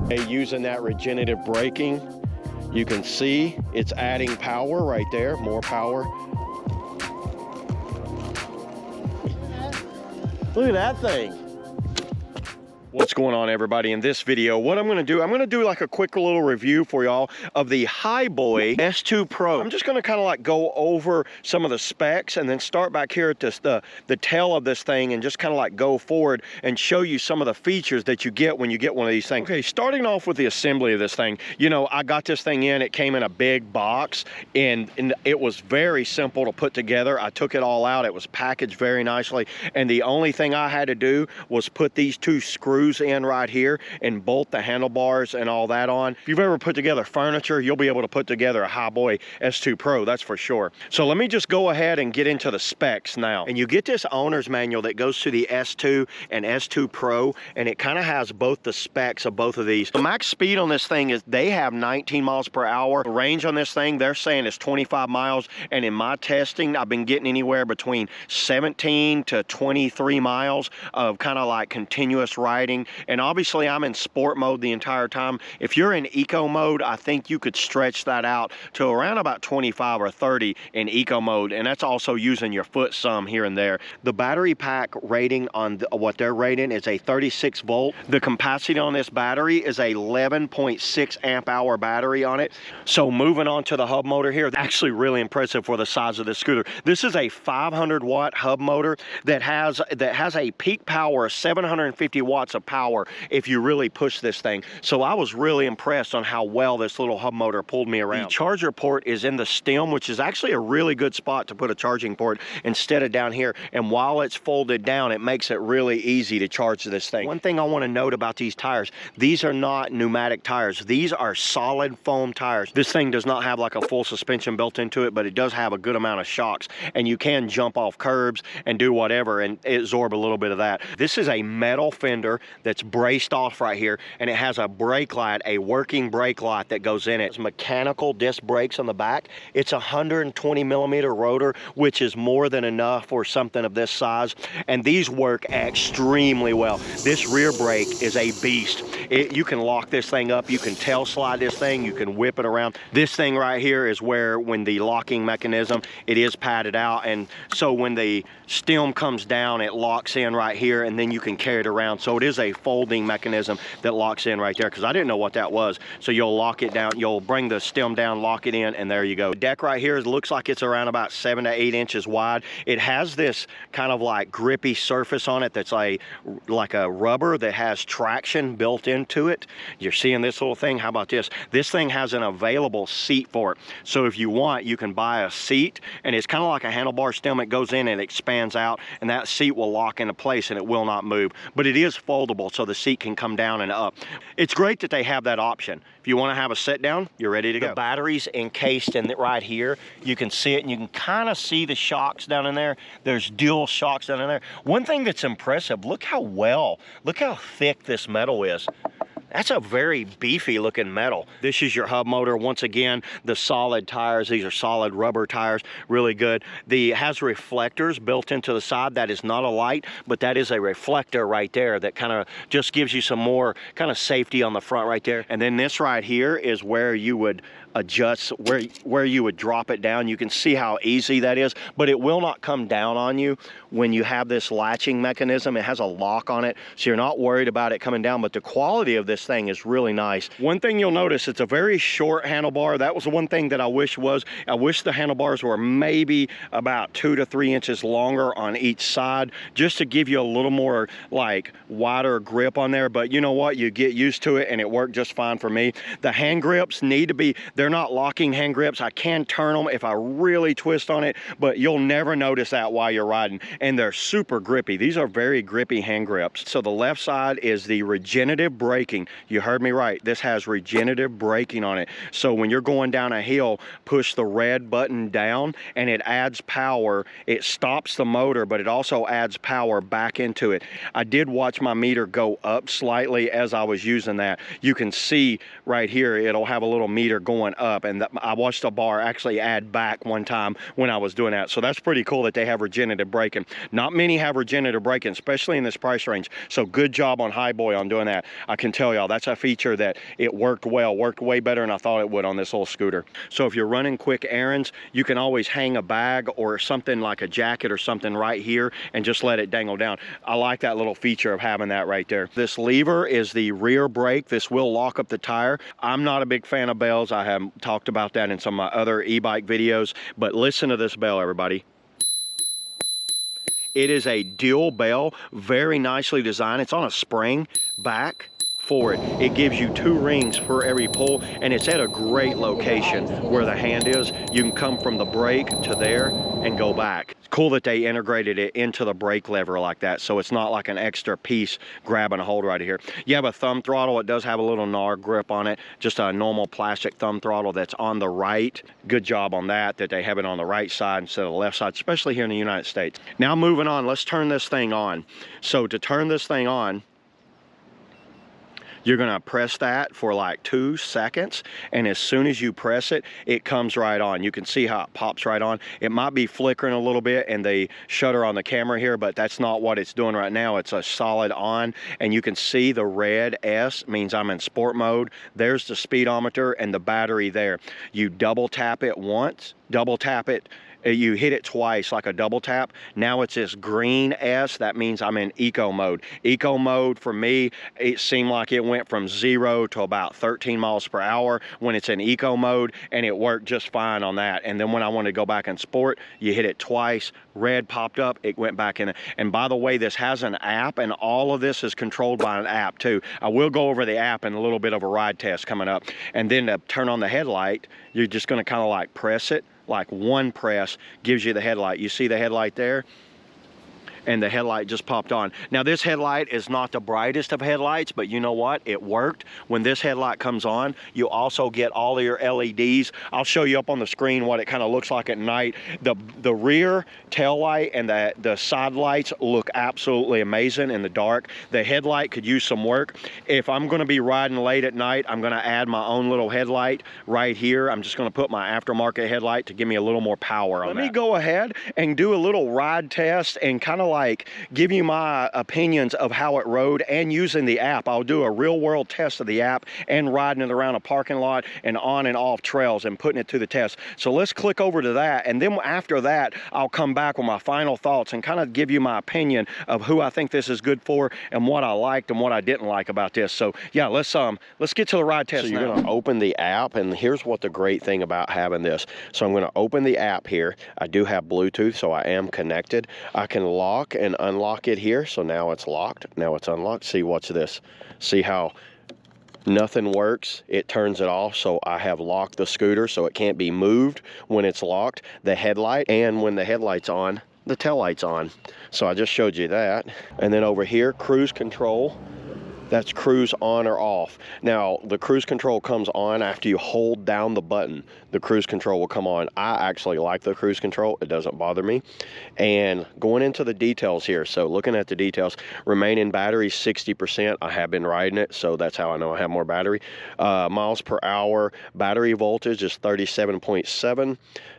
Using that regenerative braking, you can see it's adding power right there, more power. Look at that thing. What's going on, everybody? In this video, what I'm going to do like a quick little review for y'all of the Hiboy S2 Pro. I'm just going to kind of like go over some of the specs and then start back here at this, the tail of this thing, and just kind of like go forward and show you some of the features that you get when you get one of these things. Okay, starting off with the assembly of this thing. You know, I got this thing in, it came in a big box, and it was very simple to put together. I took it all out, it was packaged very nicely, and the only thing I had to do was put these two screws in right here and bolt the handlebars and all that on. If you've ever put together furniture, you'll be able to put together a Hiboy S2 Pro, that's for sure. So let me just go ahead and get into the specs now. And you get this owner's manual that goes to the S2 and S2 Pro, and it kind of has both the specs of both of these. The max speed on this thing is, they have 19 miles per hour. The range on this thing, they're saying is 25 miles, and in my testing, I've been getting anywhere between 17 to 23 miles of kind of like continuous riding. And obviously I'm in sport mode the entire time. If you're in eco mode, I think you could stretch that out to around about 25 or 30 in eco mode, and that's also using your foot some here and there. The battery pack rating on what they're rating is a 36 volt. The capacity on this battery is a 11.6 amp hour battery on it. So moving on to the hub motor here, actually really impressive for the size of this scooter. This is a 500 watt hub motor that has a peak power of 750 watts of power if you really push this thing. So I was really impressed on how well this little hub motor pulled me around. The charger port is in the stem, which is actually a really good spot to put a charging port instead of down here. And while it's folded down, it makes it really easy to charge this thing. One thing I want to note about these tires, these are not pneumatic tires. These are solid foam tires. This thing does not have like a full suspension built into it, but it does have a good amount of shocks, and you can jump off curbs and do whatever and absorb a little bit of that. This is a metal fender that's braced off right here, and it has a brake light, a working brake light that goes in it. It's mechanical disc brakes on the back. It's a 120 millimeter rotor, which is more than enough for something of this size, and these work extremely well. This rear brake is a beast. You can lock this thing up, you can tail slide this thing, you can whip it around. This thing right here is where, when the locking mechanism, it is padded out, and so when the stem comes down, it locks in right here, and then you can carry it around. So it is a folding mechanism that locks in right there, because I didn't know what that was. So you'll lock it down, you'll bring the stem down, lock it in, and there you go. The deck right here looks like it's around about 7 to 8 inches wide. It has this kind of like grippy surface on it that's like a rubber that has traction built into it. You're seeing this little thing. How about this? This thing has an available seat for it. So if you want, you can buy a seat, and it's kind of like a handlebar stem. It goes in and expands out, and that seat will lock into place and it will not move. But it is foldable, so the seat can come down and up. It's great that they have that option. If you want to have a sit down, you're ready to go. The battery's encased in it right here. You can see it, and you can kind of see the shocks down in there. There's dual shocks down in there. One thing that's impressive, look how thick this metal is. That's a very beefy looking metal. This is your hub motor. Once again, the solid tires, these are solid rubber tires, really good. It has reflectors built into the side. That is not a light, but that is a reflector right there that kind of just gives you some more kind of safety on the front right there. And then this right here is where you would adjust, where you would drop it down. You can see how easy that is, but it will not come down on you when you have this latching mechanism. It has a lock on it, so you're not worried about it coming down, but the quality of this thing is really nice. One thing you'll notice, it's a very short handlebar. That was the one thing that I wish the handlebars were maybe about 2 to 3 inches longer on each side, just to give you a little more like wider grip on there. But you know what, you get used to it, and it worked just fine for me. The hand grips need to be, they're not locking hand grips. I can turn them if I really twist on it, but you'll never notice that while you're riding, and they're super grippy. These are very grippy hand grips. So the left side is the regenerative braking. You heard me right. This has regenerative braking on it. So when you're going down a hill, push the red button down, and it adds power. It stops the motor, but it also adds power back into it. I did watch my meter go up slightly as I was using that. You can see right here, it'll have a little meter going up, and I watched a bar actually add back one time when I was doing that. So that's pretty cool that they have regenerative braking. Not many have regenerative braking, especially in this price range. So good job on Hiboy on doing that. I can tell you, y'all. That's a feature that it worked well, worked way better than I thought it would on this little scooter. So if you're running quick errands, you can always hang a bag or something like a jacket or something right here and just let it dangle down. I like that little feature of having that right there. This lever is the rear brake. This will lock up the tire. I'm not a big fan of bells. I have talked about that in some of my other e-bike videos, but listen to this bell, everybody. It is a dual bell, very nicely designed. It's on a spring, back, forward. It gives you 2 rings for every pull, and it's at a great location where the hand is. You can come from the brake to there and go back. It's cool that they integrated it into the brake lever like that, so it's not like an extra piece grabbing a hold right here. You have a thumb throttle. It does have a little NAR grip on it, just a normal plastic thumb throttle that's on the right. Good job on that they have it on the right side instead of the left side, especially here in the United States. Now moving on, let's turn this thing on. So to turn this thing on, you're gonna press that for like 2 seconds, and as soon as you press it, it comes right on. You can see how it pops right on. It might be flickering a little bit in the shutter on the camera here, but that's not what it's doing right now. It's a solid on, and you can see the red S means I'm in sport mode. There's the speedometer and the battery there. You double tap it once, double tap it, you hit it twice like a double tap. Now it's this green S. That means I'm in eco mode. Eco mode for me, it seemed like it went from 0 to about 13 miles per hour when it's in eco mode, and it worked just fine on that. And then when I wanted to go back in sport, you hit it twice, red popped up, it went back in. And by the way, this has an app, and all of this is controlled by an app too. I will go over the app in a little bit of a ride test coming up. And then to turn on the headlight, you're just gonna kind of like press it. Like one press gives you the headlight. You see the headlight there? And the headlight just popped on. Now this headlight is not the brightest of headlights, but you know what? It worked. When this headlight comes on, you also get all of your LEDs. I'll show you up on the screen what it kind of looks like at night. The rear tail light and the side lights look absolutely amazing in the dark. The headlight could use some work. If I'm gonna be riding late at night, I'm gonna add my own little headlight right here. I'm just gonna put my aftermarket headlight to give me a little more power on that. Let me go ahead and do a little ride test and kind of like give you my opinions of how it rode, and using the app. I'll do a real world test of the app and riding it around a parking lot and on and off trails and putting it to the test. So let's click over to that, and then after that I'll come back with my final thoughts and kind of give you my opinion of who I think this is good for and what I liked and what I didn't like about this. So yeah, let's get to the ride test. So you're gonna open the app, and here's what the great thing about having this. So I'm gonna open the app here. I do have Bluetooth, so I am connected. I can lock and unlock it here. So now it's locked, now it's unlocked. See, watch this. See how nothing works? It turns it off. So I have locked the scooter so it can't be moved when it's locked. The headlight, and when the headlight's on, the tail light's on. So I just showed you that. And then over here, cruise control. That's cruise on or off. Now, the cruise control comes on after you hold down the button. The cruise control will come on. I actually like the cruise control. It doesn't bother me. And going into the details here, so looking at the details, remaining battery 60%. I have been riding it, so that's how I know I have more battery. Miles per hour, battery voltage is 37.7.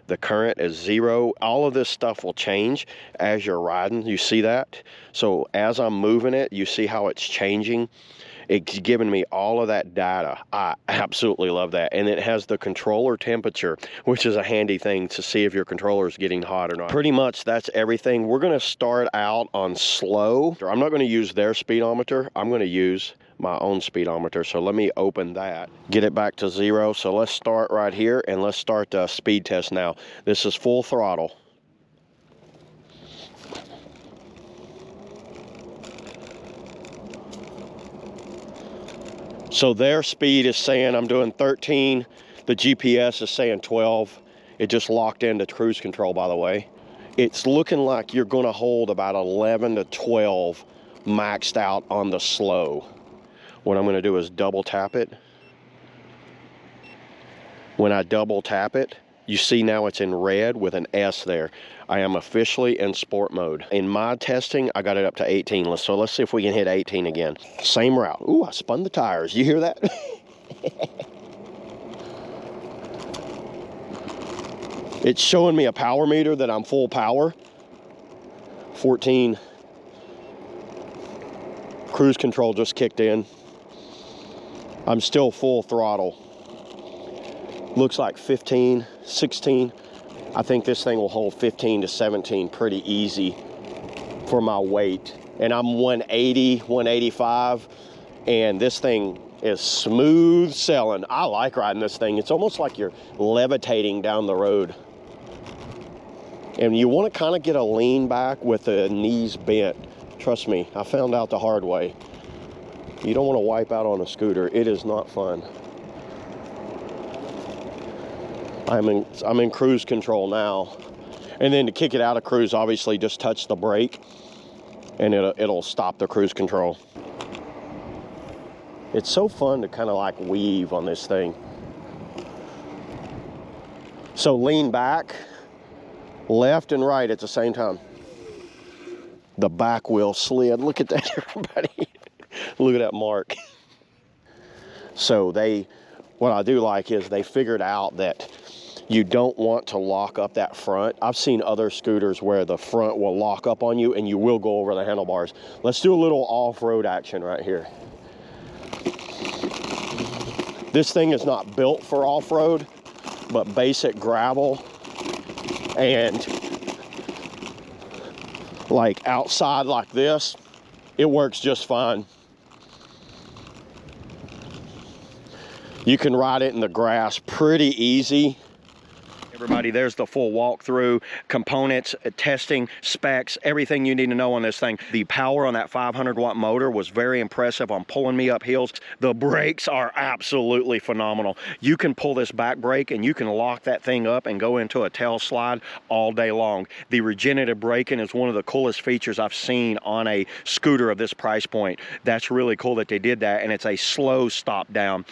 The current is 0. All of this stuff will change as you're riding. You see that? So as I'm moving it, you see how it's changing. It's giving me all of that data. I absolutely love that. And it has the controller temperature, which is a handy thing to see if your controller is getting hot or not. Pretty much that's everything. We're gonna start out on slow. I'm not gonna use their speedometer. I'm gonna use my own speedometer. So let me open that, get it back to 0. So let's start right here and let's start the speed test now. This is full throttle. So their speed is saying I'm doing 13. The GPS is saying 12. It just locked into cruise control, by the way. It's looking like you're gonna hold about 11 to 12 maxed out on the slow. What I'm gonna do is double tap it. When I double tap it, you see now it's in red with an S there. I am officially in sport mode. In my testing, I got it up to 18. So let's see if we can hit 18 again. Same route. Ooh, I spun the tires. You hear that? It's showing me a power meter that I'm full power. 14. Cruise control just kicked in. I'm still full throttle. Looks like 15, 16. I think this thing will hold 15 to 17 pretty easy for my weight. And I'm 180, 185, and this thing is smooth sailing. I like riding this thing. It's almost like you're levitating down the road. And you want to kind of get a lean back with the knees bent. Trust me, I found out the hard way. You don't want to wipe out on a scooter. It is not fun. I'm in cruise control now. And then to kick it out of cruise, obviously just touch the brake and it'll stop the cruise control. It's so fun to kind of like weave on this thing. So lean back, left and right at the same time. The back wheel slid. Look at that, everybody. Look at that mark. So what I do like is they figured out that you don't want to lock up that front. I've seen other scooters where the front will lock up on you and you will go over the handlebars. Let's do a little off-road action right here. This thing is not built for off-road, but basic gravel and like outside like this, it works just fine. You can ride it in the grass pretty easy. Everybody, there's the full walkthrough, components, testing, specs, everything you need to know on this thing. The power on that 500-watt motor was very impressive on pulling me up hills. The brakes are absolutely phenomenal. You can pull this back brake and you can lock that thing up and go into a tail slide all day long. The regenerative braking is one of the coolest features I've seen on a scooter of this price point. That's really cool that they did that, and it's a slow stop down.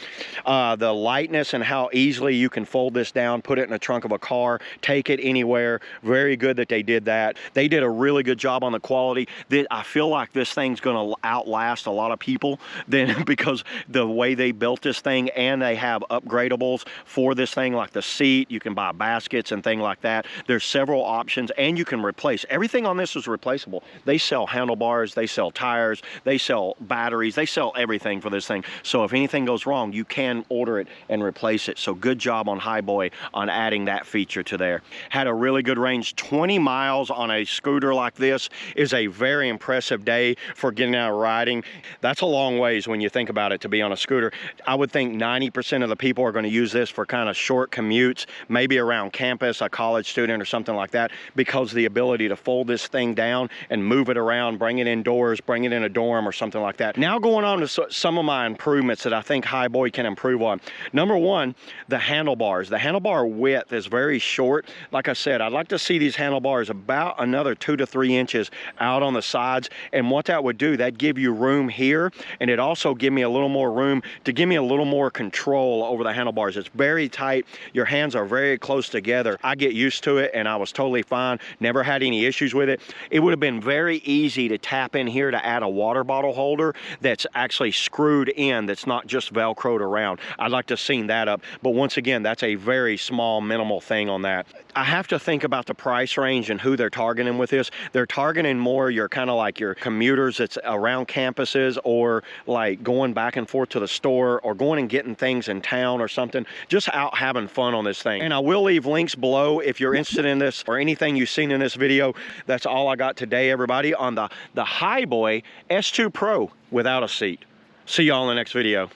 The lightness and how easily you can fold this down, put it in the trunk of a car, take it anywhere. Very good that they did that. They did a really good job on the quality. I feel like this thing's going to outlast a lot of people then because the way they built this thing, and they have upgradables for this thing like the seat. You can buy baskets and things like that. There's several options, and you can replace. Everything on this is replaceable. They sell handlebars, they sell tires, they sell batteries, they sell everything for this thing. So if anything goes wrong, you can order it and replace it. So good job on Hiboy on adding that feature to there. Had a really good range. 20 miles on a scooter like this is a very impressive day for getting out riding. That's a long ways when you think about it to be on a scooter. I would think 90% of the people are going to use this for kind of short commutes, maybe around campus, a college student or something like that, because the ability to fold this thing down and move it around, bring it indoors, bring it in a dorm or something like that. Now going on to some of my improvements that I think Hiboy can improve on. Number one, the handlebars. The handlebar width is very short. Like I said, I'd like to see these handlebars about another 2 to 3 inches out on the sides. And what that would do, that'd give you room here, and it also give me a little more room to give me a little more control over the handlebars. It's very tight. Your hands are very close together. I get used to it and I was totally fine. Never had any issues with it. It would have been very easy to tap in here to add a water bottle holder that's actually screwed in, that's not just Velcroed around. I'd like to have seen that up, but once again, that's a very small, minimal thing on that. I have to think about the price range and who they're targeting with this. They're targeting more your kind of like your commuters that's around campuses, or like going back and forth to the store, or going and getting things in town or something, just out having fun on this thing. And I will leave links below if you're interested in this or anything you've seen in this video. That's all I got today, everybody, on the Hiboy S2 Pro without a seat. See y'all in the next video.